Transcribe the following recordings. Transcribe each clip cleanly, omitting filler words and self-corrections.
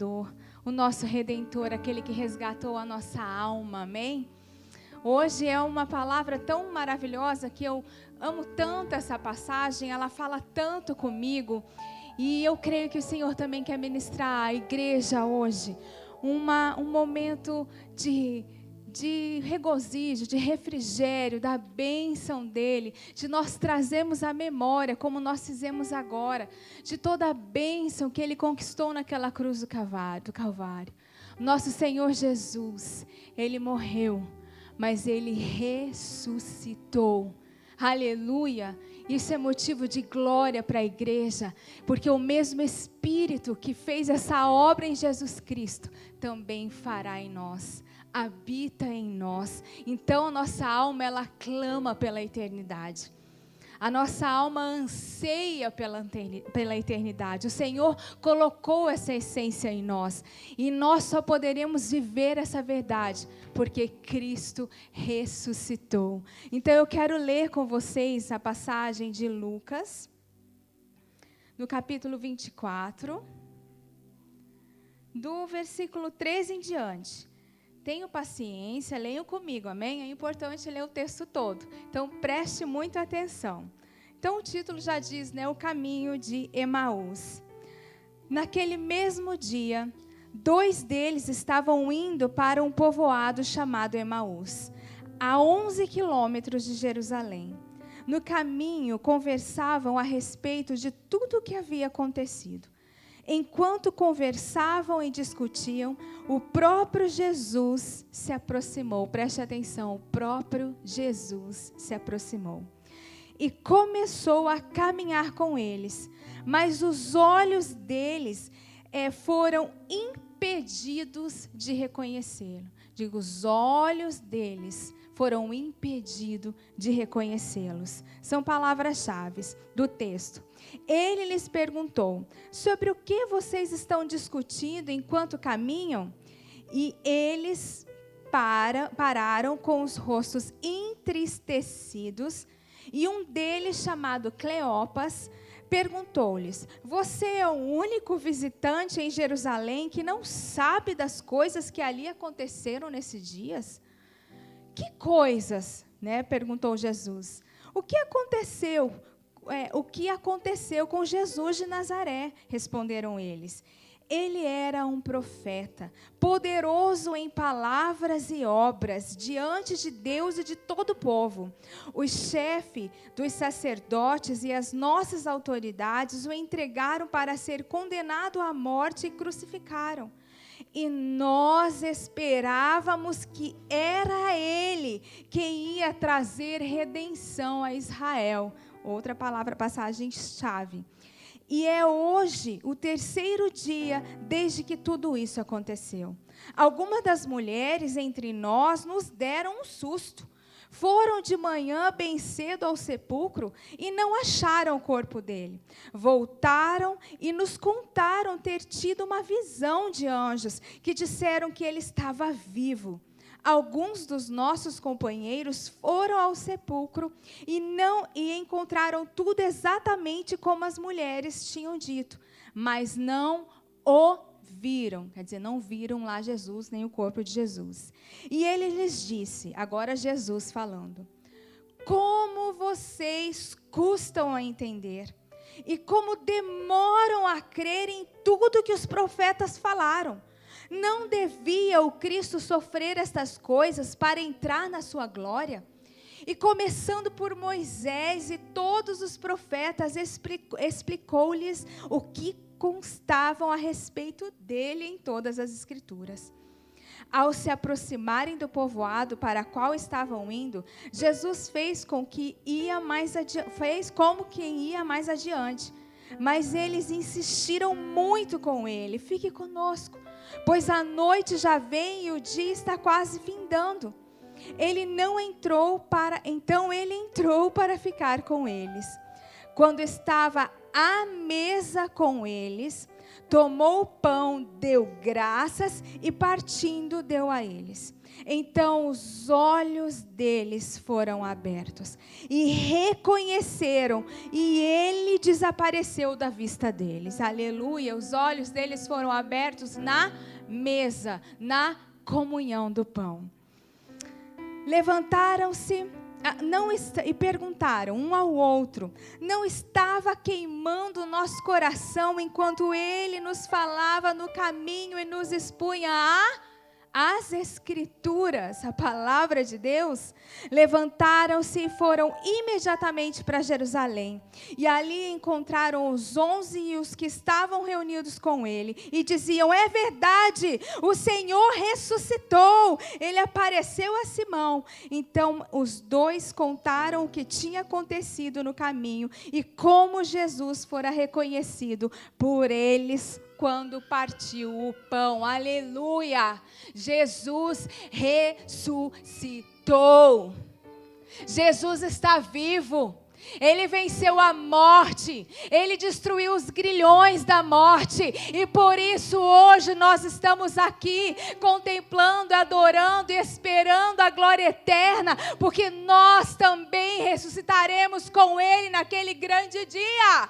Salvador, o nosso Redentor, aquele que resgatou a nossa alma, amém? Hoje é uma palavra tão maravilhosa que eu amo tanto essa passagem, ela fala tanto comigo, e eu creio que o Senhor também quer ministrar à igreja hoje, um momento de regozijo, de refrigério, da bênção dEle, de nós trazermos a memória, como nós fizemos agora, de toda a bênção que Ele conquistou naquela cruz do Calvário. Nosso Senhor Jesus, Ele morreu, mas Ele ressuscitou. Aleluia! Isso é motivo de glória para a igreja, porque o mesmo Espírito que fez essa obra em Jesus Cristo, também fará em nós, habita em nós. Então a nossa alma, ela clama pela eternidade. A nossa alma anseia pela eternidade. O Senhor colocou essa essência em nós. E nós só poderemos viver essa verdade porque Cristo ressuscitou. Então eu quero ler com vocês a passagem de Lucas, no capítulo 24, do versículo 13 em diante. Tenham paciência, leiam comigo, amém? É importante ler o texto todo. Então, preste muita atenção. Então, o título já diz, né? O caminho de Emaús. Naquele mesmo dia, 2 deles estavam indo para um povoado chamado Emaús, a 11 quilômetros de Jerusalém. No caminho, conversavam a respeito de tudo o que havia acontecido. Enquanto conversavam e discutiam, o próprio Jesus se aproximou. Preste atenção, o próprio Jesus se aproximou. E começou a caminhar com eles. Mas os olhos deles foram impedidos de reconhecê-lo. Digo, os olhos deles foram impedidos de reconhecê-los. São palavras-chave do texto. Ele lhes perguntou, sobre o que vocês estão discutindo enquanto caminham? E eles pararam com os rostos entristecidos, e um deles, chamado Cleopas, perguntou-lhes, você é o único visitante em Jerusalém que não sabe das coisas que ali aconteceram nesses dias? Que coisas? Né? Perguntou Jesus. O que aconteceu? O que aconteceu com Jesus de Nazaré? Responderam eles. Ele era um profeta, poderoso em palavras e obras, diante de Deus e de todo o povo. O chefe dos sacerdotes e as nossas autoridades o entregaram para ser condenado à morte e crucificaram. E nós esperávamos que era Ele quem ia trazer redenção a Israel. Outra palavra, passagem-chave. E é hoje o 3º dia desde que tudo isso aconteceu. Algumas das mulheres entre nós nos deram um susto. Foram de manhã bem cedo ao sepulcro e não acharam o corpo dele. Voltaram e nos contaram ter tido uma visão de anjos que disseram que ele estava vivo. Alguns dos nossos companheiros foram ao sepulcro e encontraram tudo exatamente como as mulheres tinham dito, mas não o viram, quer dizer, não viram lá Jesus, nem o corpo de Jesus. E ele lhes disse, agora Jesus falando, como vocês custam a entender e como demoram a crer em tudo que os profetas falaram. Não devia o Cristo sofrer estas coisas para entrar na sua glória? E começando por Moisés e todos os profetas, explicou-lhes o que constavam a respeito dele em todas as Escrituras. Ao se aproximarem do povoado para qual estavam indo, Jesus fez como quem ia mais adiante. Mas eles insistiram muito com ele, fique conosco, pois a noite já vem e o dia está quase findando. Então ele entrou para ficar com eles. Quando estava à mesa com eles, tomou o pão, deu graças e partindo deu a eles. Então os olhos deles foram abertos e reconheceram, e ele desapareceu da vista deles. Aleluia! Os olhos deles foram abertos na mesa, na comunhão do pão. Levantaram-se e perguntaram um ao outro: não estava queimando o nosso coração enquanto ele nos falava no caminho e nos expunha as Escrituras, a palavra de Deus? Levantaram-se e foram imediatamente para Jerusalém. E ali encontraram os 11 e os que estavam reunidos com ele. E diziam: é verdade, o Senhor ressuscitou. Ele apareceu a Simão. Então os dois contaram o que tinha acontecido no caminho e como Jesus fora reconhecido por eles quando partiu o pão. Aleluia! Jesus ressuscitou. Jesus está vivo. Ele venceu a morte. Ele destruiu os grilhões da morte. E por isso hoje nós estamos aqui contemplando, adorando e esperando a glória eterna, porque nós também ressuscitaremos com Ele naquele grande dia.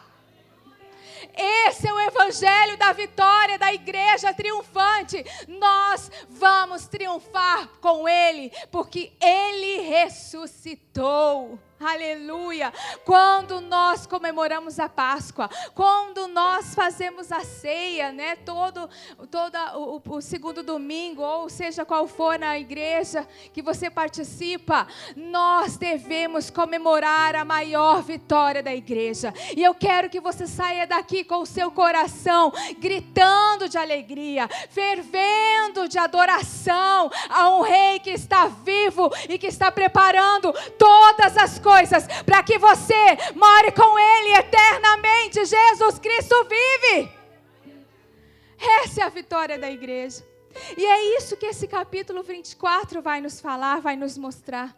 Esse é o evangelho da vitória da igreja triunfante. Nós vamos triunfar com Ele, porque Ele ressuscitou. Aleluia! Quando nós comemoramos a Páscoa, quando nós fazemos a ceia, né, todo o segundo domingo, ou seja qual for na igreja que você participa, nós devemos comemorar a maior vitória da igreja. E eu quero que você saia daqui com o seu coração gritando de alegria, fervendo de adoração a um Rei que está vivo e que está preparando todas as coisas para que você more com Ele eternamente. Jesus Cristo vive. Essa é a vitória da igreja. E é isso que esse capítulo 24 vai nos falar, vai nos mostrar.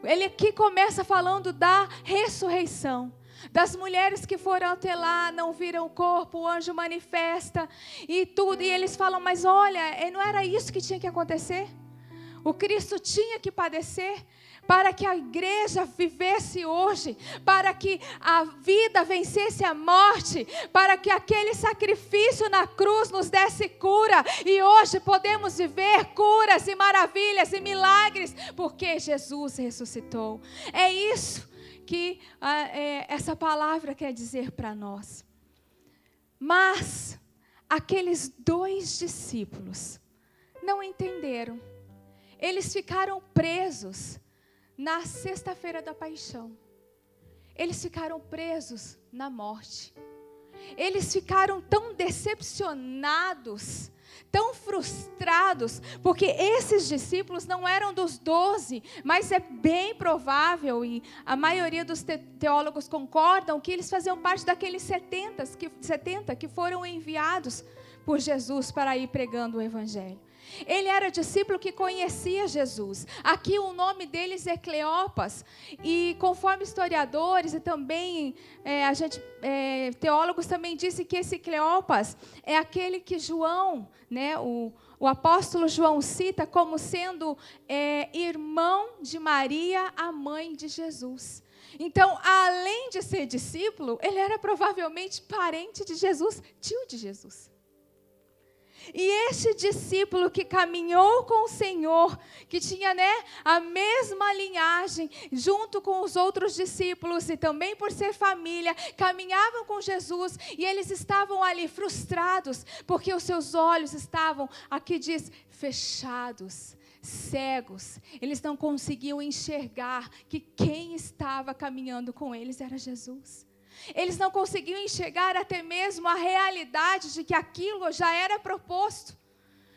Ele aqui começa falando da ressurreição. Das mulheres que foram até lá, não viram o corpo, o anjo manifesta e tudo. E eles falam: mas olha, não era isso que tinha que acontecer? O Cristo tinha que padecer para que a igreja vivesse hoje, para que a vida vencesse a morte, para que aquele sacrifício na cruz nos desse cura, e hoje podemos viver curas e maravilhas e milagres, porque Jesus ressuscitou. É isso que essa palavra quer dizer para nós. Mas aqueles 2 discípulos não entenderam. Eles ficaram presos na sexta-feira da paixão. Eles ficaram presos na morte. Eles ficaram tão decepcionados, tão frustrados, porque esses discípulos não eram dos 12, mas é bem provável, e a maioria dos teólogos concordam, que eles faziam parte daqueles 70 que foram enviados por Jesus para ir pregando o evangelho. Ele era discípulo que conhecia Jesus. Aqui o nome deles é Cleopas. E conforme historiadores e também teólogos também dizem que esse Cleopas é aquele que João, né, o apóstolo João cita como sendo irmão de Maria, a mãe de Jesus. Então, além de ser discípulo, ele era provavelmente parente de Jesus, tio de Jesus. E esse discípulo que caminhou com o Senhor, que tinha, a mesma linhagem, junto com os outros discípulos, e também por ser família, caminhavam com Jesus, e eles estavam ali frustrados, porque os seus olhos estavam, aqui diz, fechados, cegos. Eles não conseguiam enxergar que quem estava caminhando com eles era Jesus. Eles não conseguiam enxergar até mesmo a realidade de que aquilo já era proposto,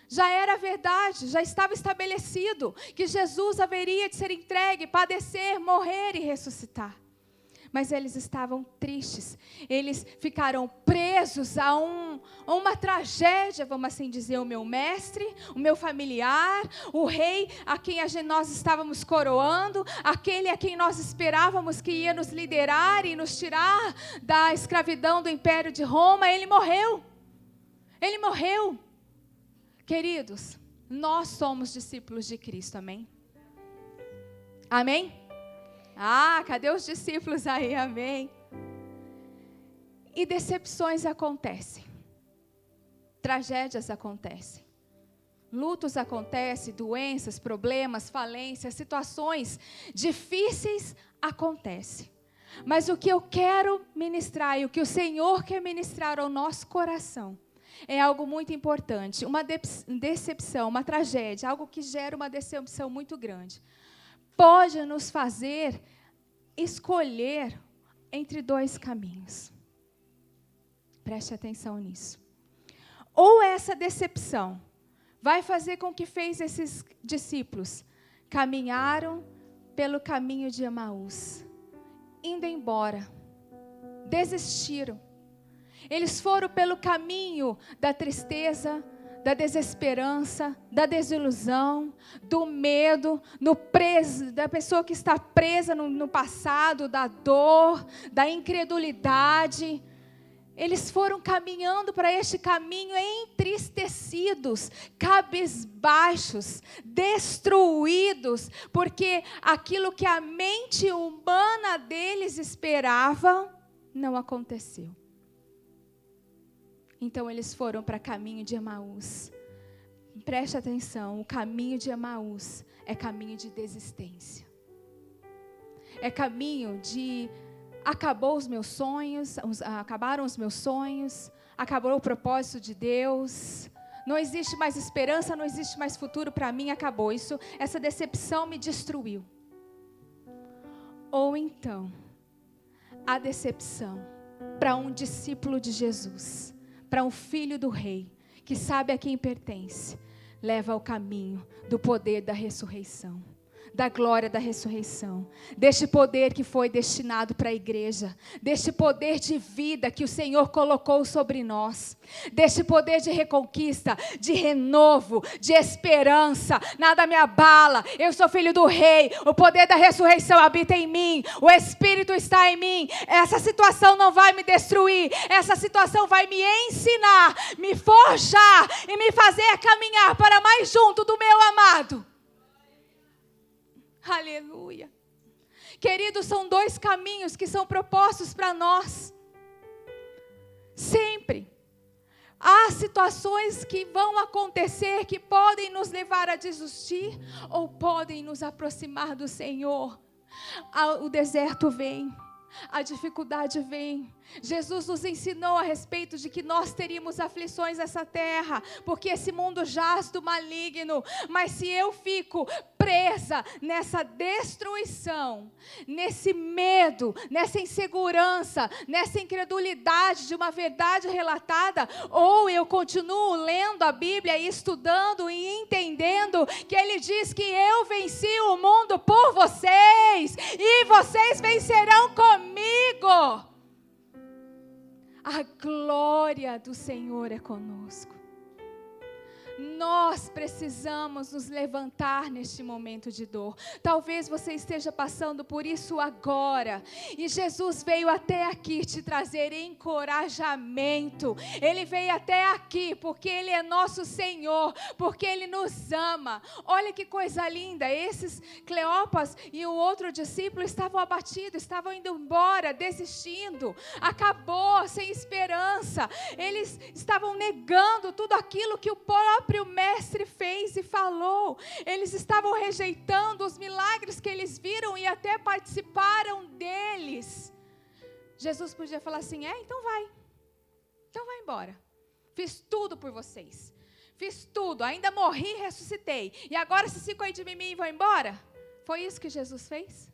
já era verdade, já estava estabelecido, que Jesus haveria de ser entregue, padecer, morrer e ressuscitar. Mas eles estavam tristes, eles ficaram presos a uma tragédia, vamos assim dizer, o meu mestre, o meu familiar, o rei a quem nós estávamos coroando, aquele a quem nós esperávamos que ia nos liderar e nos tirar da escravidão do Império de Roma. Ele morreu. Queridos, Nós somos discípulos de Cristo, amém? Amém? Ah, cadê os discípulos aí, amém? E decepções acontecem, tragédias acontecem, lutos acontecem, doenças, problemas, falências, situações difíceis acontecem. Mas o que eu quero ministrar e o que o Senhor quer ministrar ao nosso coração é algo muito importante. Uma decepção, uma tragédia, algo que gera uma decepção muito grande, pode nos fazer escolher entre dois caminhos. Preste atenção nisso. Ou essa decepção vai fazer com que fez esses discípulos caminharam pelo caminho de Emaús, indo embora, desistiram. Eles foram pelo caminho da tristeza, da desesperança, da desilusão, do medo, da pessoa que está presa no passado, da dor, da incredulidade. Eles foram caminhando para este caminho entristecidos, cabisbaixos, destruídos, porque aquilo que a mente humana deles esperava não aconteceu. Então eles foram para o caminho de Emaús. Preste atenção, o caminho de Emaús é caminho de desistência. É caminho de acabaram os meus sonhos, acabou o propósito de Deus, não existe mais esperança, não existe mais futuro para mim, acabou. Essa decepção me destruiu. Ou então, a decepção para um discípulo de Jesus, para um filho do rei, que sabe a quem pertence, leva ao caminho do poder da ressurreição, da glória da ressurreição, deste poder que foi destinado para a igreja, deste poder de vida que o Senhor colocou sobre nós, deste poder de reconquista, de renovo, de esperança. Nada me abala, eu sou filho do rei, o poder da ressurreição habita em mim, o Espírito está em mim. Essa situação não vai me destruir, essa situação vai me ensinar, me forjar e me fazer caminhar para mais junto do meu amado. Aleluia. Queridos, são dois caminhos que são propostos para nós. Sempre. Há situações que vão acontecer que podem nos levar a desistir ou podem nos aproximar do Senhor. O deserto vem, a dificuldade vem. Jesus nos ensinou a respeito de que nós teríamos aflições nessa terra, porque esse mundo jaz do maligno. Mas se eu fico presa nessa destruição, nesse medo, nessa insegurança, nessa incredulidade de uma verdade relatada, ou eu continuo lendo a Bíblia e estudando e entendendo que Ele diz que eu venci o mundo por vocês e vocês vencerão comigo. A glória do Senhor é conosco. Nós precisamos nos levantar neste momento de dor. Talvez você esteja passando por isso agora. E Jesus veio até aqui te trazer encorajamento. Ele veio até aqui porque Ele é nosso Senhor, porque Ele nos ama. Olha que coisa linda. Esses Cleopas e o outro discípulo estavam abatidos, estavam indo embora, desistindo. Acabou, sem esperança. Eles estavam negando tudo aquilo que o próprio mestre fez e falou. Eles estavam rejeitando os milagres que eles viram e até participaram deles. Jesus podia falar assim: então vai embora, fiz tudo por vocês, fiz tudo, ainda morri e ressuscitei, e agora vocês ficam aí de mim e vão embora? Foi isso que Jesus fez?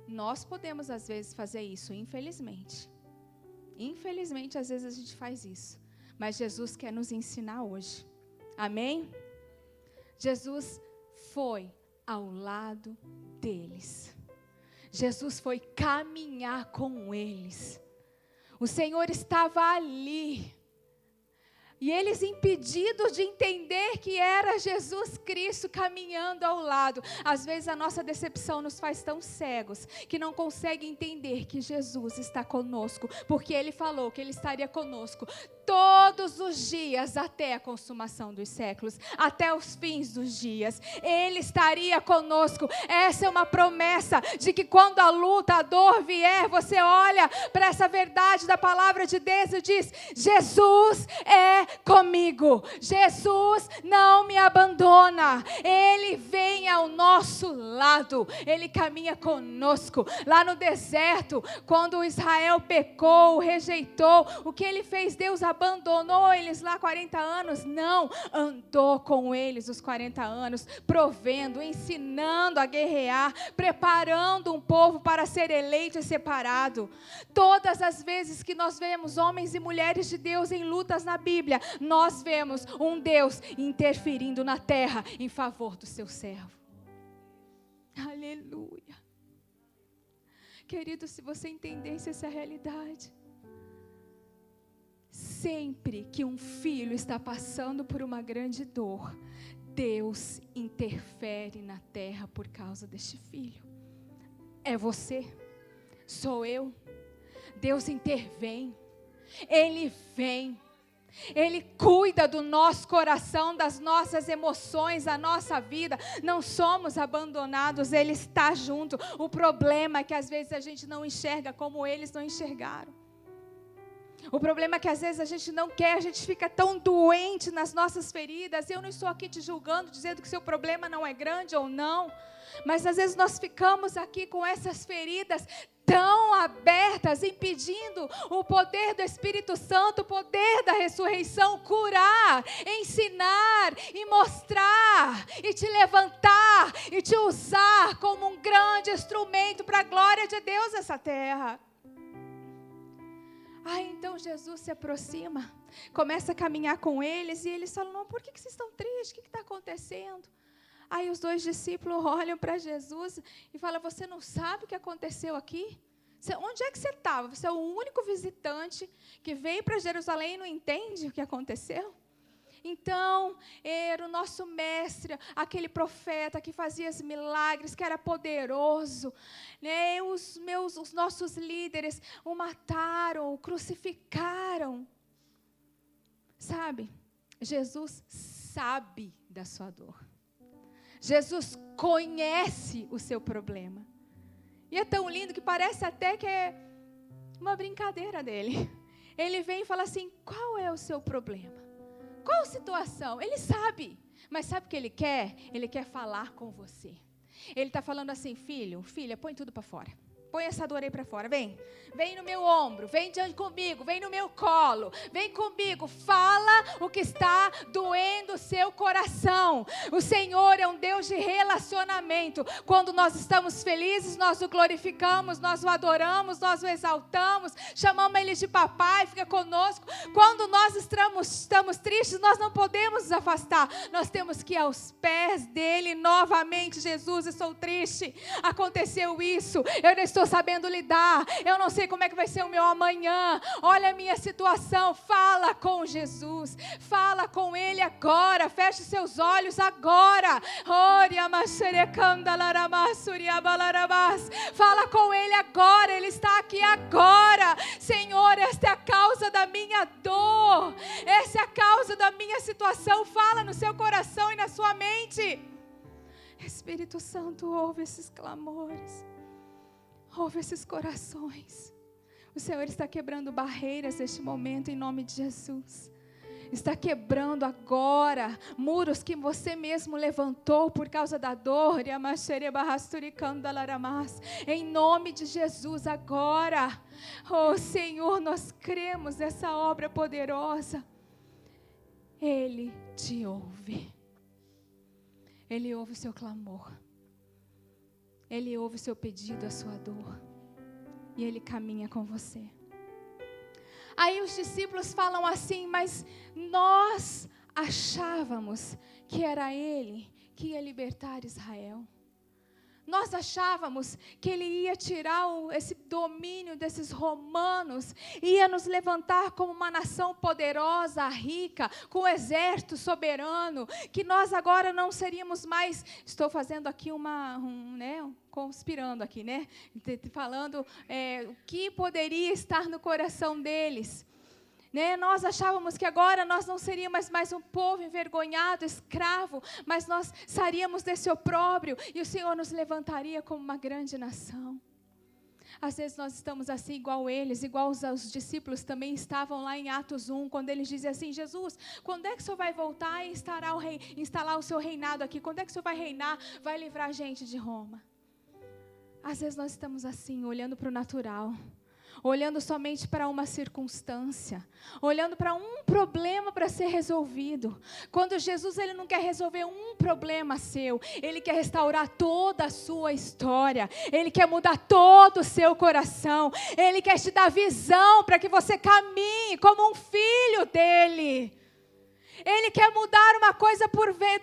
Nós podemos às vezes fazer isso, infelizmente às vezes a gente faz isso, mas Jesus quer nos ensinar hoje. Amém? Jesus foi ao lado deles. Jesus foi caminhar com eles. O Senhor estava ali. E eles impedidos de entender que era Jesus Cristo caminhando ao lado. Às vezes a nossa decepção nos faz tão cegos que não conseguem entender que Jesus está conosco, porque Ele falou que Ele estaria conosco todos os dias até a consumação dos séculos, até os fins dos dias. Ele estaria conosco. Essa é uma promessa de que quando a luta, a dor vier, você olha para essa verdade da palavra de Deus e diz: Jesus é comigo. Jesus não me abandona. Ele vem ao nosso lado. Ele caminha conosco. Lá no deserto, quando Israel pecou, rejeitou, o que ele fez? Deus abandonou eles lá 40 anos? Não, andou com eles os 40 anos, provendo, ensinando a guerrear, preparando um povo para ser eleito e separado. Todas as vezes que nós vemos homens e mulheres de Deus em lutas na Bíblia, nós vemos um Deus interferindo na terra em favor do seu servo. Aleluia. Querido, se você entendesse essa realidade, sempre que um filho está passando por uma grande dor, Deus interfere na terra por causa deste filho. É você, sou eu. Deus intervém, Ele vem, Ele cuida do nosso coração, das nossas emoções, da nossa vida. Não somos abandonados, Ele está junto. O problema é que às vezes a gente não enxerga como eles não enxergaram. O problema é que às vezes a gente não quer, a gente fica tão doente nas nossas feridas. Eu não estou aqui te julgando, dizendo que seu problema não é grande ou não. Mas às vezes nós ficamos aqui com essas feridas tão abertas, impedindo o poder do Espírito Santo, o poder da ressurreição, curar, ensinar e mostrar, e te levantar, e te usar como um grande instrumento para a glória de Deus nessa terra. Então Jesus se aproxima, começa a caminhar com eles, e eles falam: não, por que vocês estão tristes? O que está acontecendo? Aí os dois discípulos olham para Jesus e falam: você não sabe o que aconteceu aqui? Onde é que você estava? Você é o único visitante que veio para Jerusalém e não entende o que aconteceu? Então, era o nosso mestre, aquele profeta que fazia os milagres, que era poderoso, né? Os nossos líderes o mataram, o crucificaram. Sabe, Jesus sabe da sua dor. Jesus conhece o seu problema. E é tão lindo que parece até que é uma brincadeira dele. Ele vem e fala assim: qual é o seu problema? Qual situação? Ele sabe, mas sabe o que ele quer? Ele quer falar com você. Ele está falando assim: filha, põe tudo para fora. Põe essa dor aí para fora, vem no meu ombro, vem diante comigo, vem no meu colo, vem comigo, fala o que está doendo o seu coração. O Senhor é um Deus de relacionamento. Quando nós estamos felizes, nós o glorificamos, nós o adoramos, nós o exaltamos, chamamos Ele de papai, fica conosco. Quando nós estamos tristes, nós não podemos nos afastar, nós temos que ir aos pés dEle novamente. Jesus, eu estou triste, aconteceu isso, eu não estou sabendo lidar, eu não sei como é que vai ser o meu amanhã, olha a minha situação. Fala com Jesus, fala com Ele agora, feche seus olhos agora, fala com Ele agora, Ele está aqui agora. Senhor, esta é a causa da minha dor, essa é a causa da minha situação. Fala no seu coração e na sua mente. Espírito Santo, ouve esses clamores, ouve esses corações. O Senhor está quebrando barreiras neste momento em nome de Jesus. Está quebrando agora muros que você mesmo levantou por causa da dor. Em nome de Jesus agora. Oh Senhor, nós cremos nessa obra poderosa. Ele te ouve. Ele ouve o seu clamor. Ele ouve o seu pedido, a sua dor. E Ele caminha com você. Aí os discípulos falam assim: mas nós achávamos que era Ele que ia libertar Israel. Nós achávamos que Ele ia tirar esse domínio desses romanos, ia nos levantar como uma nação poderosa, rica, com um exército soberano, que nós agora não seríamos mais. Estou fazendo aqui conspirando aqui, falando o que poderia estar no coração deles. Né? Nós achávamos que agora nós não seríamos mais um povo envergonhado, escravo, mas nós sairíamos desse opróbrio e o Senhor nos levantaria como uma grande nação. Às vezes nós estamos assim igual eles, igual os discípulos também estavam lá em Atos 1, quando eles dizem assim: Jesus, quando é que o Senhor vai voltar e instalar o seu reinado aqui? Quando é que o Senhor vai reinar, vai livrar a gente de Roma? Às vezes nós estamos assim, olhando para o natural, olhando somente para uma circunstância, olhando para um problema para ser resolvido. Quando Jesus ele não quer resolver um problema seu, Ele quer restaurar toda a sua história, Ele quer mudar todo o seu coração, Ele quer te dar visão para que você caminhe como um filho dEle. Ele quer mudar uma coisa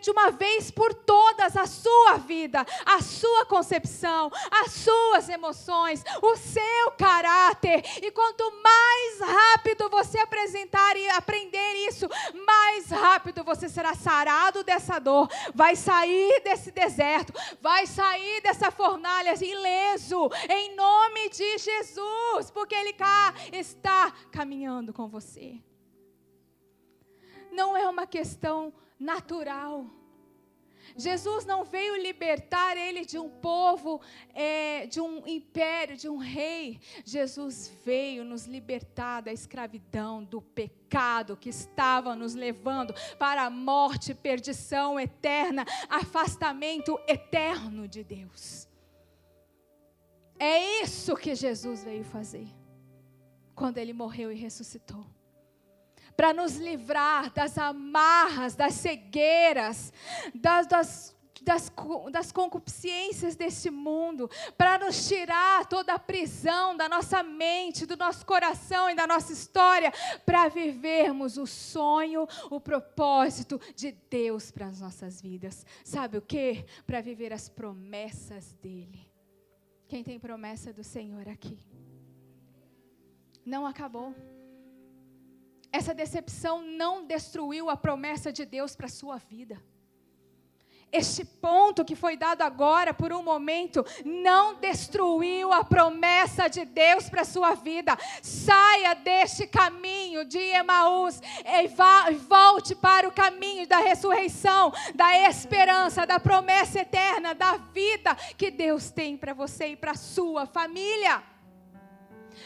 de uma vez por todas, a sua vida, a sua concepção, as suas emoções, o seu caráter. E quanto mais rápido você apresentar e aprender isso, mais rápido você será sarado dessa dor, vai sair desse deserto, vai sair dessa fornalha ileso, em nome de Jesus, porque Ele está caminhando com você. Não é uma questão natural. Jesus não veio libertar ele de um povo, de um império, de um rei. Jesus veio nos libertar da escravidão, do pecado que estava nos levando para a morte, perdição eterna, afastamento eterno de Deus. É isso que Jesus veio fazer quando Ele morreu e ressuscitou. Para nos livrar das amarras, das cegueiras, das concupiscências deste mundo, para nos tirar toda a prisão da nossa mente, do nosso coração e da nossa história, para vivermos o sonho, o propósito de Deus para as nossas vidas. Sabe o quê? Para viver as promessas dEle. Quem tem promessa do Senhor aqui? Não acabou. Essa decepção não destruiu a promessa de Deus para a sua vida. Este ponto que foi dado agora por um momento não destruiu a promessa de Deus para a sua vida. Saia deste caminho de Emaús e volte para o caminho da ressurreição, da esperança, da promessa eterna, da vida que Deus tem para você e para a sua família.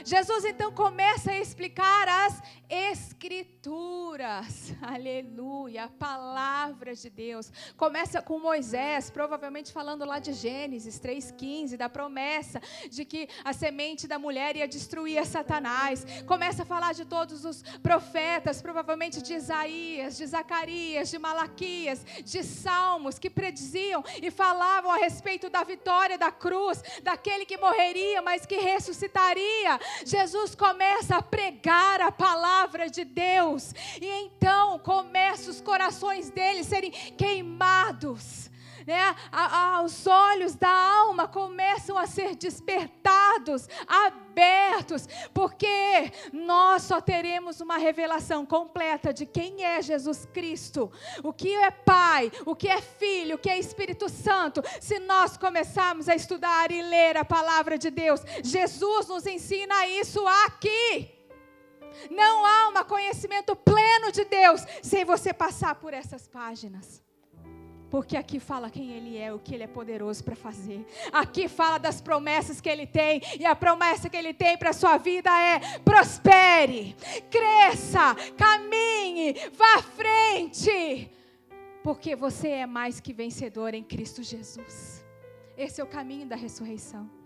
Jesus então começa a explicar as Escrituras, aleluia, a palavra de Deus. Começa com Moisés, provavelmente falando lá de Gênesis 3,15, da promessa de que a semente da mulher ia destruir Satanás. Começa a falar de todos os profetas, provavelmente de Isaías, de Zacarias, de Malaquias, de Salmos, que prediziam e falavam a respeito da vitória da cruz, daquele que morreria, mas que ressuscitaria. Jesus começa a pregar a palavra de Deus, e então começa os corações deles serem queimados, né? Os olhos da alma começam a ser despertados, abertos, porque nós só teremos uma revelação completa de quem é Jesus Cristo, o que é Pai, o que é Filho, o que é Espírito Santo, se nós começarmos a estudar e ler a palavra de Deus. Jesus nos ensina isso aqui. Não há um conhecimento pleno de Deus sem você passar por essas páginas. Porque aqui fala quem Ele é, o que Ele é poderoso para fazer. Aqui fala das promessas que Ele tem. E a promessa que Ele tem para a sua vida é: prospere, cresça, caminhe, vá à frente. Porque você é mais que vencedor em Cristo Jesus. Esse é o caminho da ressurreição.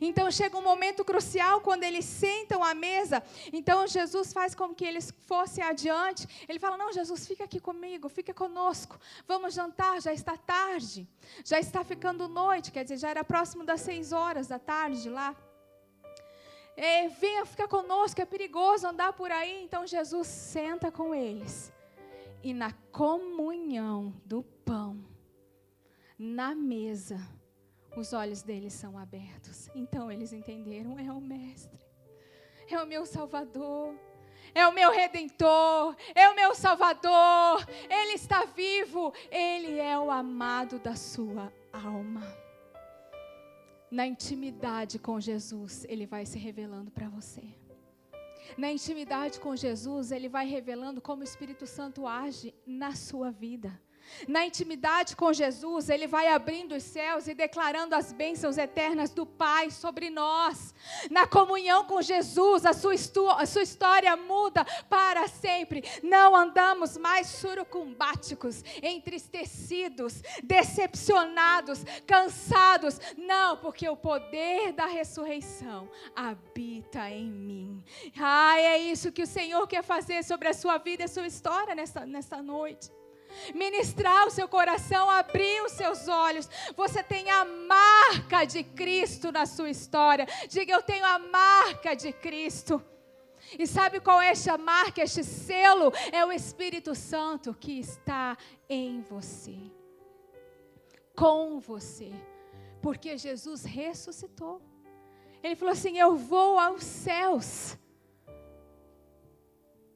Então chega um momento crucial quando eles sentam à mesa. Então Jesus faz com que eles fossem adiante. Ele fala: não, Jesus, fica aqui comigo, fica conosco, vamos jantar, já está tarde, já está ficando noite, quer dizer, já era próximo das 6 da tarde lá. Venha ficar conosco, é perigoso andar por aí. Então Jesus senta com eles, e na comunhão do pão, na mesa, os olhos deles são abertos. Então eles entenderam: é o Mestre, é o meu Salvador, é o meu Redentor, é o meu Salvador. Ele está vivo, Ele é o amado da sua alma. Na intimidade com Jesus, Ele vai se revelando para você. Na intimidade com Jesus, Ele vai revelando como o Espírito Santo age na sua vida. Na intimidade com Jesus, Ele vai abrindo os céus e declarando as bênçãos eternas do Pai sobre nós. Na comunhão com Jesus, a sua história muda para sempre. Não andamos mais surucumbáticos, entristecidos, decepcionados, cansados. Não, porque o poder da ressurreição habita em mim. É isso que o Senhor quer fazer sobre a sua vida e a sua história nessa noite. Ministrar o seu coração, abrir os seus olhos. Você tem a marca de Cristo na sua história. Diga: eu tenho a marca de Cristo. E sabe qual é esta marca, este selo? É o Espírito Santo que está em você, com você, porque Jesus ressuscitou. Ele falou assim: eu vou aos céus,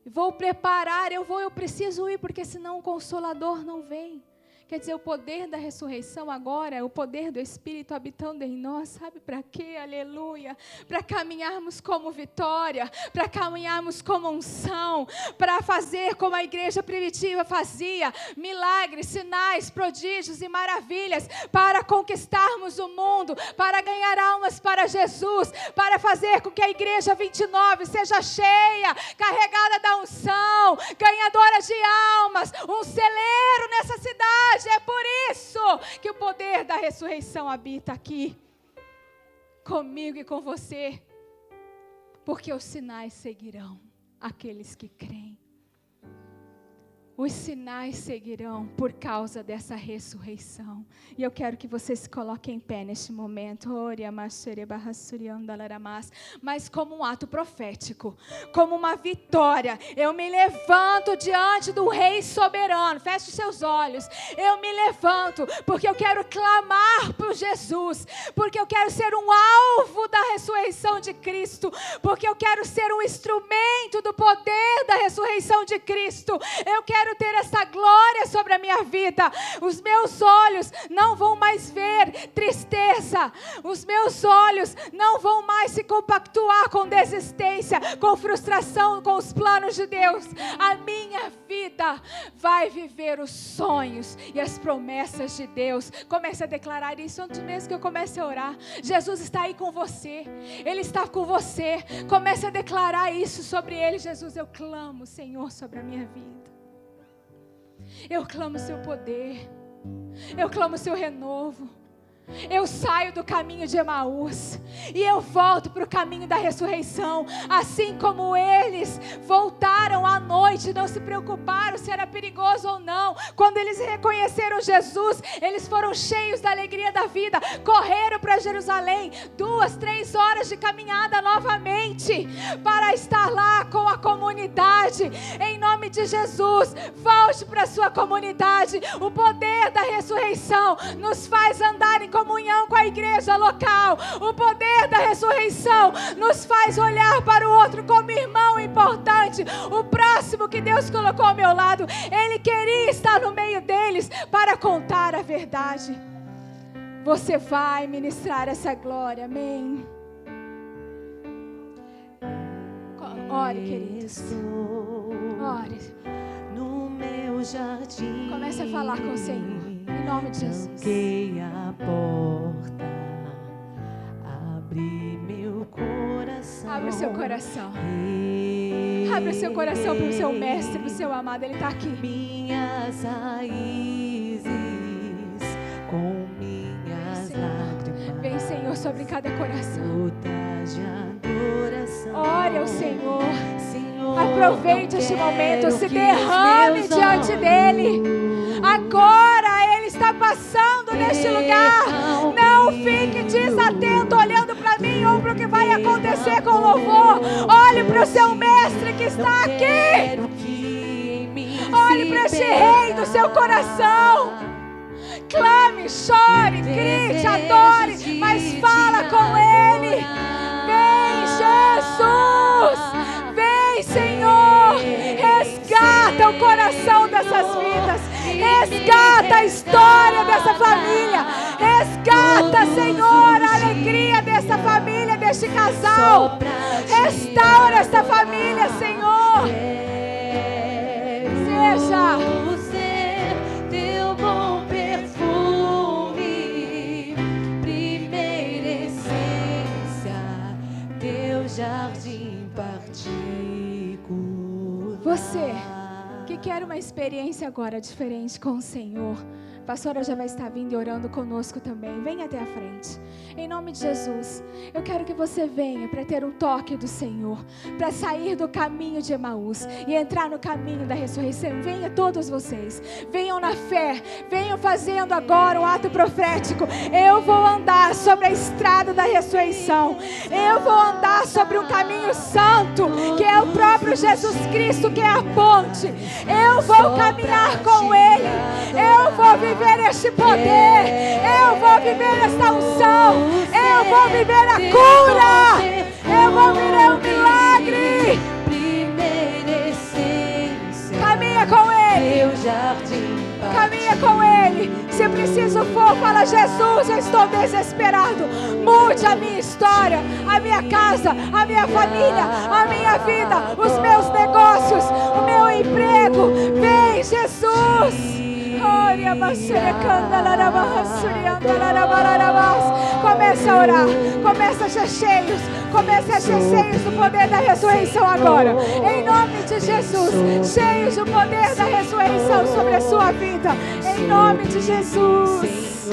vou preparar, eu preciso ir, porque senão o Consolador não vem. Quer dizer, o poder da ressurreição agora, o poder do Espírito habitando em nós, sabe para quê? Aleluia! Para caminharmos como vitória, para caminharmos como unção, para fazer como a igreja primitiva fazia, milagres, sinais, prodígios e maravilhas, para conquistarmos o mundo, para ganhar almas para Jesus, para fazer com que a igreja 29 seja cheia, carregada da unção, ganhadora de almas, um celeiro nessa cidade. É por isso que o poder da ressurreição habita aqui, comigo e com você, porque os sinais seguirão aqueles que creem. Os sinais seguirão por causa dessa ressurreição. E eu quero que você se coloque em pé neste momento. Mas como um ato profético, como uma vitória, eu me levanto diante do Rei soberano. Feche os seus olhos. Eu me levanto porque eu quero clamar por Jesus, porque eu quero ser um alvo da ressurreição de Cristo, porque eu quero ser um instrumento do poder da ressurreição de Cristo. Eu quero ter essa glória sobre a minha vida. Os meus olhos não vão mais ver tristeza. Os meus olhos não vão mais se compactuar com desistência, com frustração, com os planos de Deus. A minha vida vai viver os sonhos e as promessas de Deus. Comece a declarar isso antes mesmo que eu comece a orar. Jesus está aí com você. Ele está com você. Comece a declarar isso sobre Ele. Jesus, eu clamo, Senhor, sobre a minha vida. Eu clamo o seu poder, eu clamo o seu renovo. Eu saio do caminho de Emaús e eu volto para o caminho da ressurreição. Assim como eles voltaram à noite, não se preocuparam se era perigoso ou não. Quando eles reconheceram Jesus, eles foram cheios da alegria da vida. Correram para Jerusalém, 2, 3 horas de caminhada novamente, para estar lá com a comunidade. Em nome de Jesus, volte para a sua comunidade. O poder da ressurreição nos faz andar em comunhão com a igreja local. O poder da ressurreição nos faz olhar para o outro como irmão importante, o próximo que Deus colocou ao meu lado. Ele queria estar no meio deles para contar a verdade. Você vai ministrar essa glória, amém? Ore, queridos. Ore. No meu jardim. Comece a falar com o Senhor. Em nome de Jesus. Tranquei a porta, abri meu coração. Abre o seu coração. Abre o seu coração para o seu mestre, para o seu amado. Ele está aqui. Minhas raízes com minhas lágrimas. Vem, Senhor, sobre cada coração. Gotas de adoração. Ore ao Senhor. Senhor, aproveite este momento. Se derrame diante dEle. Agora Ele está passando neste lugar. Não fique desatento olhando para mim ou para o que vai acontecer com o louvor. Olhe para o seu mestre que está aqui. Olhe para este rei do seu coração. Clame, chore, grite, adore, mas fala com Ele. Vem, Jesus. Vem, Senhor. Resgata o coração dessas vidas. Resgata a história dessa família. Resgata, Senhor, a alegria dessa família, este casal. Restaura esta família, Senhor. Seja ser teu bom perfume, primeira essência, teu jardim particular. você que quer uma experiência agora diferente com o Senhor. A pastora já vai estar vindo e orando conosco também. Venha até a frente. Em nome de Jesus, eu quero que você venha para ter um toque do Senhor, para sair do caminho de Emaús e entrar no caminho da ressurreição. Venha todos vocês, venham na fé, venham fazendo agora um ato profético. Eu vou andar sobre a estrada da ressurreição. Eu vou andar sobre um caminho santo, que é o próprio Jesus Cristo, que é a ponte. Eu vou caminhar com Ele. Eu vou viver este poder. Eu vou viver esta unção. Eu vou viver a cura. Eu vou viver um milagre. Primeira essência, Caminha com Ele. teu jardim Caminha com Ele. Se preciso for, fala: Jesus, eu estou desesperado. Mude a minha história, a minha casa, a minha família, a minha vida, os meus negócios, o meu emprego. Vem, Jesus. Comece a orar, comece a ser cheios, comece a ser cheios do poder da ressurreição agora, em nome de Jesus, cheios do poder da ressurreição sobre a sua vida, em nome de Jesus.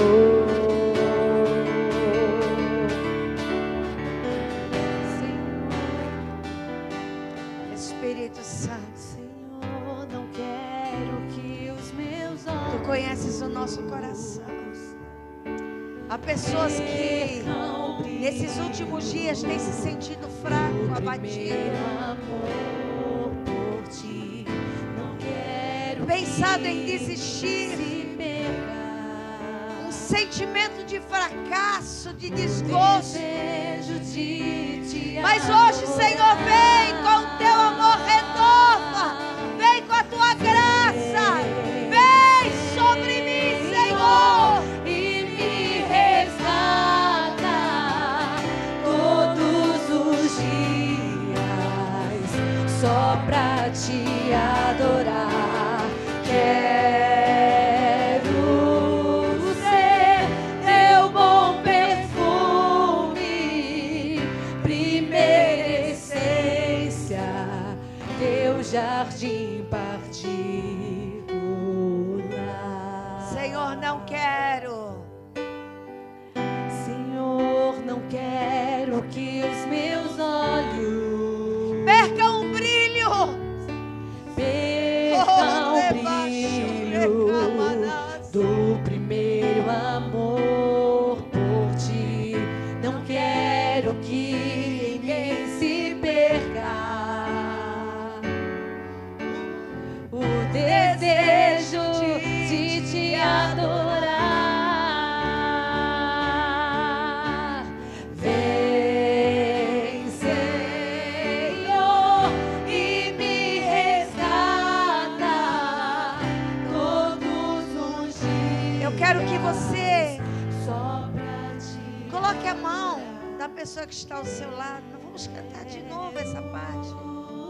Espírito Santo, Senhor, não quero que os meus Tu olhos conheces o nosso coração. Há pessoas que nesses últimos dias têm se sentido fraco, abatido, amor por ti, não quero pensado em desistir, se perca. um sentimento de fracasso, de desgosto. Desejo de te Mas hoje, Senhor, vem com o teu amor, renova, vem com a tua graça, vem sobre mim, Senhor, e me resgata todos os dias só pra te adorar. Quero ser teu bom perfume, primeira essência, teu jardim particular. Senhor, não quero Senhor, não quero que os meus olhos percam o brilho. percam o brilho do primeiro amor por ti. Não quero que ninguém se perca. O desejo de te adorar. Vem, Senhor, e me resgata todos os dias. Eu quero que você Só pra ti. coloque a mão da pessoa que está ao seu lado. Nós vamos cantar de novo essa parte.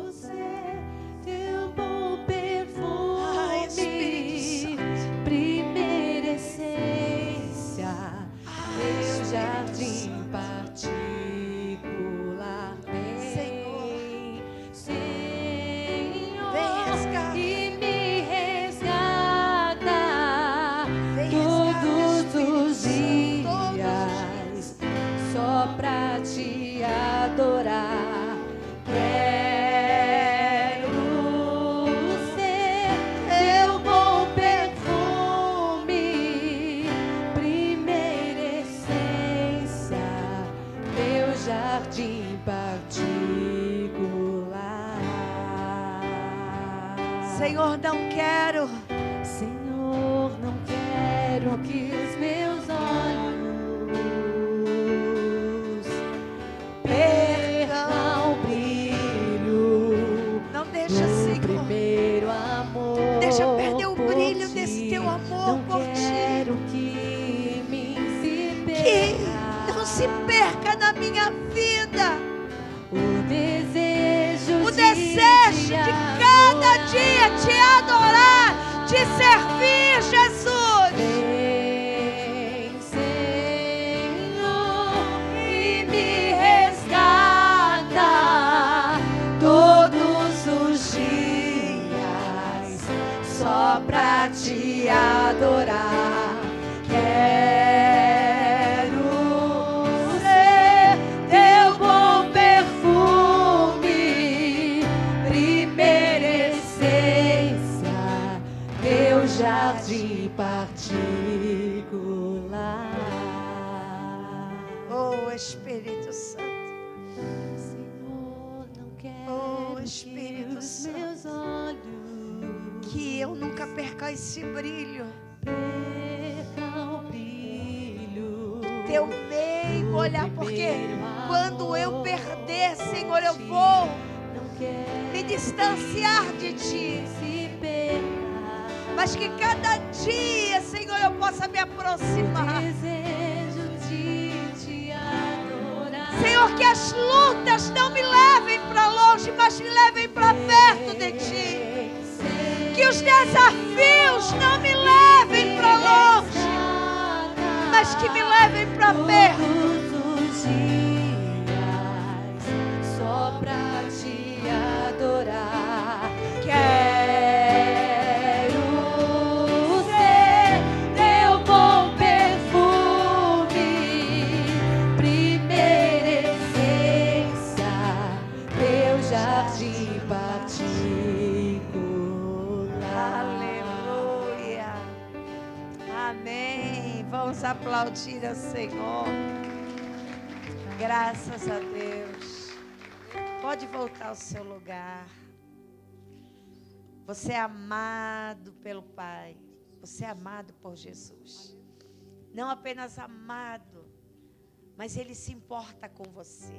Você, teu bom perfume, Ai, Espírito Santo. primeira essência, teu jardim particular. Vem, Senhor, Vem, resgata. e me resgata Vem, todos resgata, os Espírito Santo, dias só pra te adorar. Quero ser teu bom perfume, primeira essência, teu jardim particular. Senhor, não quero Senhor, não quero que os meus olhos percam o brilho Não deixa, do Senhor. primeiro amor. Deixa eu perder o por brilho ti. desse teu amor Não por ti. quero que em mim se Que perca. não se perca na minha vida. vida. O desejo De cada dia te adorar, te servir, Jesus. Vem, Senhor, e me resgata todos os dias, só pra te adorar. Quero ser teu bom perfume, primeira essência, teu jardim particular. Oh, Espírito Santo. Senhor, não quero Espírito que os Santo, meus olhos que eu nunca perca esse brilho. percam o brilho. Teu meio olhar, porque primeiro quando eu amor perder, Senhor, eu vou não quero me distanciar de Ti. se perca. Mas que cada dia, Senhor, eu possa me aproximar. Desejo de te adorar. Senhor, que as lutas não me levem para longe, mas me levem para perto de Ti. Que os desafios não me levem para longe, mas que me levem para perto. Todos os dias, só pra te adorar. Quero ser teu bom perfume, primeira essência, teu jardim particular. Aleluia. Amém. Vamos aplaudir ao Senhor. Graças a Deus. Pode voltar ao seu lugar. Você é amado pelo Pai. Você é amado por Jesus. Não apenas amado, mas Ele se importa com você.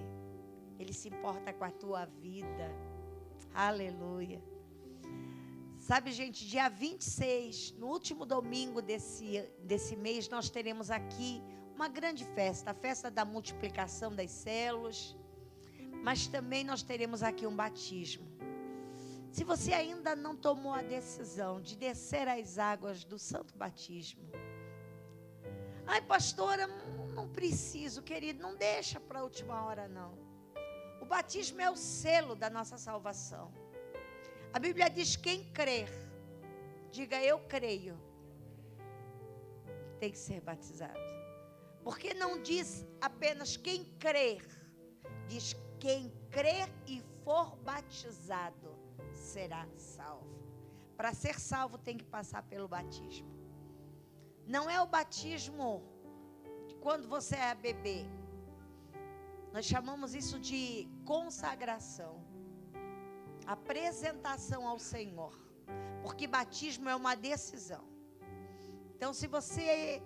Ele se importa com a tua vida. Aleluia. Sabe, gente, dia 26, no último domingo desse mês, nós teremos aqui uma grande festa, a festa da multiplicação das células, mas também nós teremos aqui um batismo. Se você ainda não tomou a decisão de descer às águas do santo batismo, ai, pastora, não preciso, querido, não deixa para a última hora, não. O batismo é o selo da nossa salvação. A Bíblia diz: quem crer, diga eu creio, tem que ser batizado. Porque não diz apenas quem crer, diz quem crer e for batizado será salvo. Para ser salvo tem que passar pelo batismo. Não é o batismo de quando você é bebê. Nós chamamos isso de consagração. Apresentação ao Senhor. Porque batismo é uma decisão. Então, se você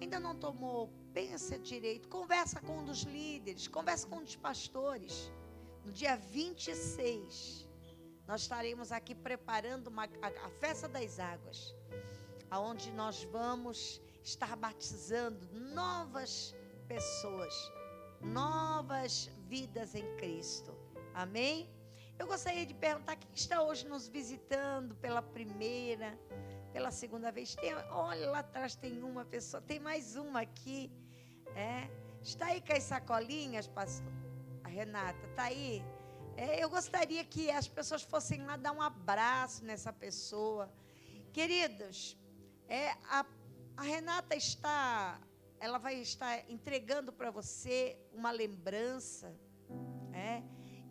ainda não tomou, pensa direito, conversa com um dos líderes, conversa com um dos pastores. No dia 26, nós estaremos aqui preparando a festa das águas, aonde nós vamos estar batizando novas pessoas, novas vidas em Cristo. Amém? Eu gostaria de perguntar quem está hoje nos visitando pela primeira, pela segunda vez. Olha, lá atrás tem uma pessoa, tem mais uma aqui. Está aí com as sacolinhas, pastor? A Renata, está aí? Eu gostaria que as pessoas fossem lá dar um abraço nessa pessoa. Queridos, a Renata ela vai estar entregando para você uma lembrança.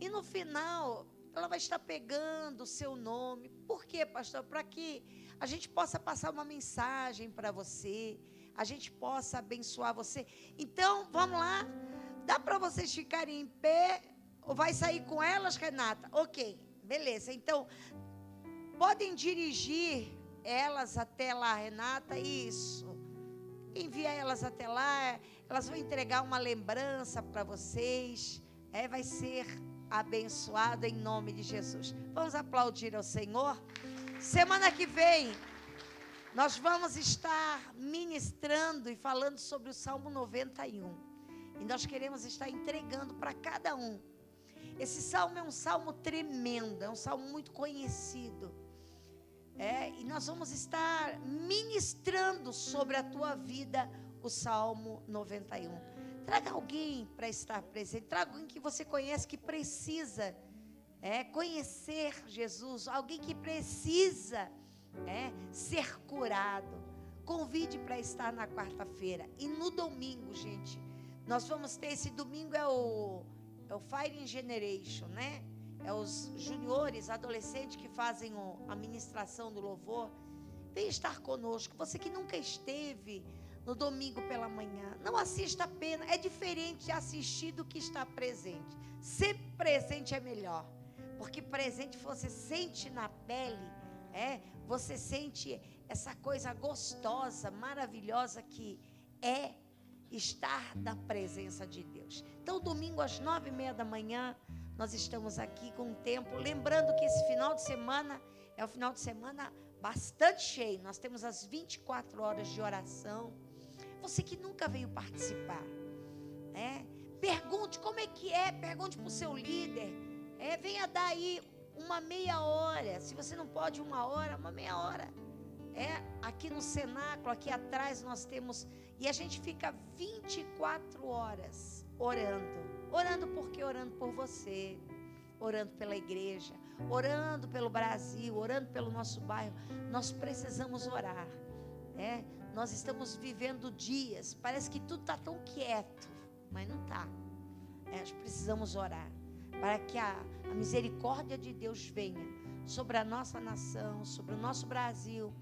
E no final, ela vai estar pegando o seu nome. Por quê, pastor? Para que a gente possa passar uma mensagem para você, a gente possa abençoar você. Então, vamos lá. Dá para vocês ficarem em pé? Ou vai sair com elas, Renata? Ok, beleza. Então, podem dirigir elas até lá, Renata. Isso. Envia elas até lá. Elas vão entregar uma lembrança para vocês. Vai ser abençoado em nome de Jesus. Vamos aplaudir ao Senhor. Semana que vem, nós vamos estar ministrando e falando sobre o Salmo 91. E nós queremos estar entregando para cada um. Esse salmo é um salmo tremendo, é um salmo muito conhecido. E nós vamos estar ministrando sobre a tua vida o Salmo 91. Traga alguém para estar presente, traga alguém que você conhece que precisa conhecer Jesus, alguém que precisa ser curado. Convide para estar na quarta-feira. E no domingo, gente, nós vamos ter, esse domingo é o Fire Generation, né? É os juniores, adolescentes que fazem a ministração do louvor. Vem estar conosco. Você que nunca esteve no domingo pela manhã, não assista apenas. É diferente de assistir do que estar presente. Sempre presente é melhor. Porque presente você sente na pele, você sente essa coisa gostosa, maravilhosa que é estar na presença de Deus. Então, domingo às 9h30 da manhã, nós estamos aqui com um tempo, lembrando que esse final de semana é um final de semana bastante cheio. Nós temos as 24 horas de oração. Você que nunca veio participar, pergunte como é que é, pergunte para o seu líder, venha dar aí uma meia hora. Se você não pode 1 hora, uma meia hora. Aqui no cenáculo, aqui atrás nós temos, e a gente fica 24 horas orando porque orando por você, orando pela igreja, orando pelo Brasil, orando pelo nosso bairro. Nós precisamos orar, nós estamos vivendo dias, parece que tudo está tão quieto, mas não está. Nós precisamos orar para que a misericórdia de Deus venha sobre a nossa nação, sobre o nosso Brasil,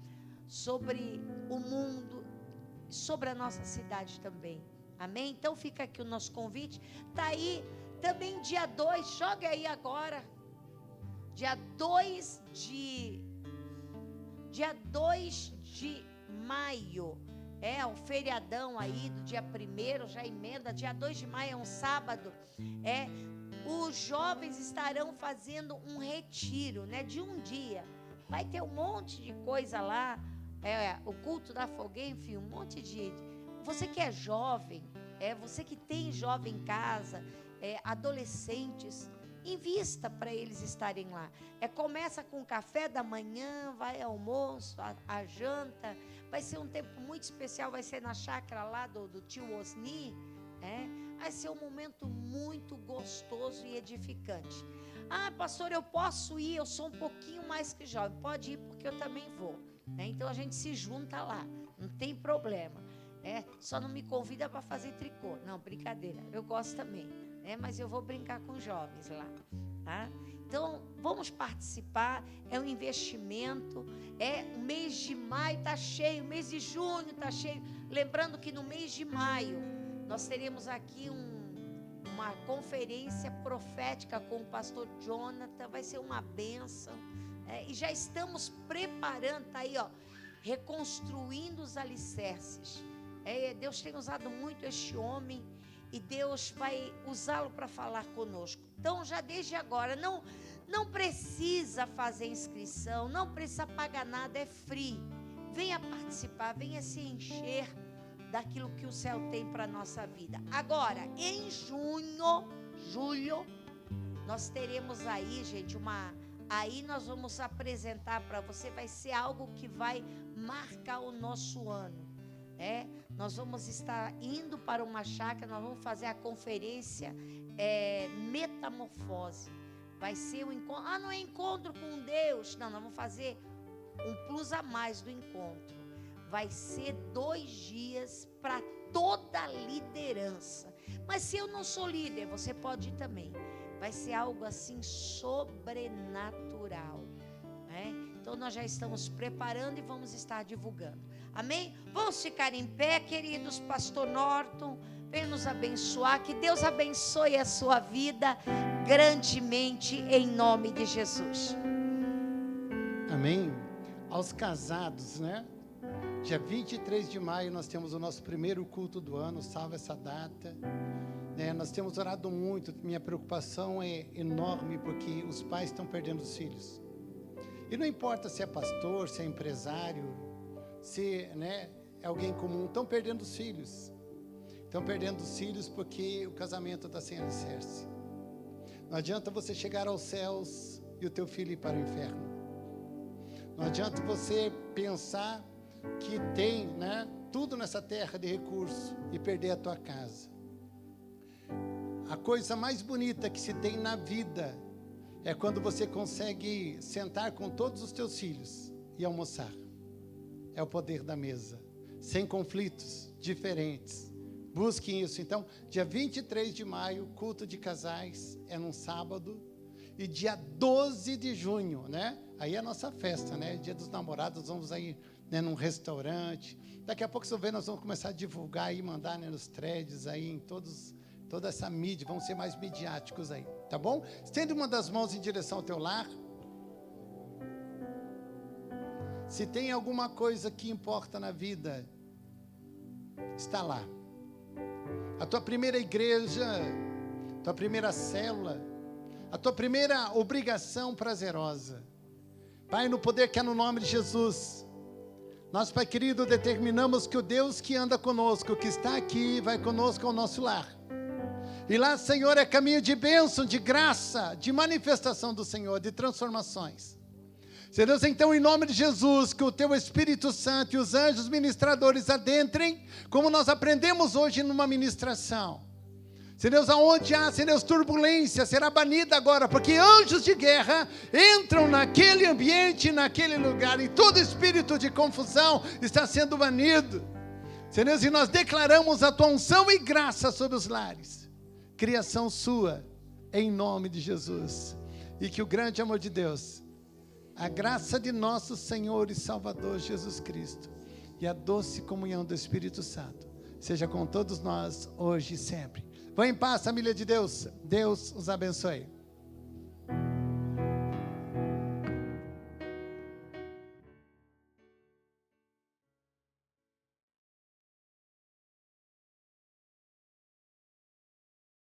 sobre o mundo, sobre a nossa cidade também. Amém? Então fica aqui o nosso convite. Está aí também dia 2, joga aí agora. Dia 2 de maio. O feriadão aí do dia 1º, já emenda. Dia 2 de maio é um sábado. Os jovens estarão fazendo um retiro, de um dia. Vai ter um monte de coisa lá. O culto da fogueira, enfim, um monte de... Você que é jovem, você que tem jovem em casa, adolescentes, invista para eles estarem lá. Começa com o café da manhã, vai almoço, a janta. Vai ser um tempo muito especial, vai ser na chácara lá do tio Osni. Vai ser um momento muito gostoso e edificante. Ah, pastor, eu posso ir, eu sou um pouquinho mais que jovem. Pode ir, porque eu também vou. Então a gente se junta lá, não tem problema. Só não me convida para fazer tricô. Não, brincadeira, eu gosto também. Mas eu vou brincar com os jovens lá, tá? Então vamos participar, é um investimento. O mês de maio está cheio, o mês de junho está cheio. Lembrando que no mês de maio nós teremos aqui uma conferência profética com o pastor Jonathan. Vai ser uma bênção. E já estamos preparando, tá aí, reconstruindo os alicerces. Deus tem usado muito este homem e Deus vai usá-lo para falar conosco. Então, já desde agora, não precisa fazer inscrição, não precisa pagar nada, é free. Venha participar, venha se encher daquilo que o céu tem para a nossa vida. Agora, em julho, nós teremos aí, gente, aí nós vamos apresentar para você, vai ser algo que vai marcar o nosso ano. Nós vamos estar indo para uma chácara, nós vamos fazer a conferência Metamorfose. Vai ser um encontro. Não é encontro com Deus. Não, nós vamos fazer um plus a mais do encontro. Vai ser 2 dias para toda a liderança. Mas se eu não sou líder, você pode ir também. Vai ser algo assim sobrenatural. Então nós já estamos preparando e vamos estar divulgando. Amém? Vamos ficar em pé, queridos. Pastor Norton, venha nos abençoar. Que Deus abençoe a sua vida grandemente em nome de Jesus. Amém? Aos casados, Dia 23 de maio nós temos o nosso primeiro culto do ano. Salve essa data. Nós temos orado muito. Minha preocupação é enorme porque os pais estão perdendo os filhos. E não importa se é pastor, se é empresário, se é alguém comum, estão perdendo os filhos. estão perdendo os filhos porque o casamento está sem alicerce. Não adianta você chegar aos céus e o teu filho ir para o inferno. Não adianta você pensar que tem, né, tudo nessa terra de recurso e perder a tua casa. A coisa mais bonita que se tem na vida é quando você consegue sentar com todos os teus filhos e almoçar. É o poder da mesa, sem conflitos diferentes. Busquem isso. Então, dia 23 de maio, culto de casais, é num sábado. E dia 12 de junho, né? Aí é a nossa festa, né? Dia dos namorados, vamos aí, né, num restaurante. Daqui a pouco, se eu ver, nós vamos começar a divulgar e mandar, né, nos threads aí, em toda essa mídia. Vamos ser mais midiáticos aí, tá bom? Estende uma das mãos em direção ao teu lar. Se tem alguma coisa que importa na vida, está lá. A tua primeira igreja, tua primeira célula, a tua primeira obrigação prazerosa. Pai, no poder que é no nome de Jesus, nós, Pai querido, determinamos que o Deus que anda conosco, que está aqui, vai conosco ao nosso lar. E lá, Senhor, é caminho de bênção, de graça, de manifestação do Senhor, de transformações. Senhor Deus, então, em nome de Jesus, que o Teu Espírito Santo e os anjos ministradores adentrem, como nós aprendemos hoje numa ministração. Senhor Deus, aonde há, Senhor Deus, turbulência, será banida agora, porque anjos de guerra entram naquele ambiente, naquele lugar, e todo espírito de confusão está sendo banido. Senhor Deus, e nós declaramos a Tua unção e graça sobre os lares. Criação sua, em nome de Jesus. E que o grande amor de Deus, a graça de nosso Senhor e Salvador Jesus Cristo e a doce comunhão do Espírito Santo seja com todos nós hoje e sempre. Vão em paz, família de Deus. Deus os abençoe.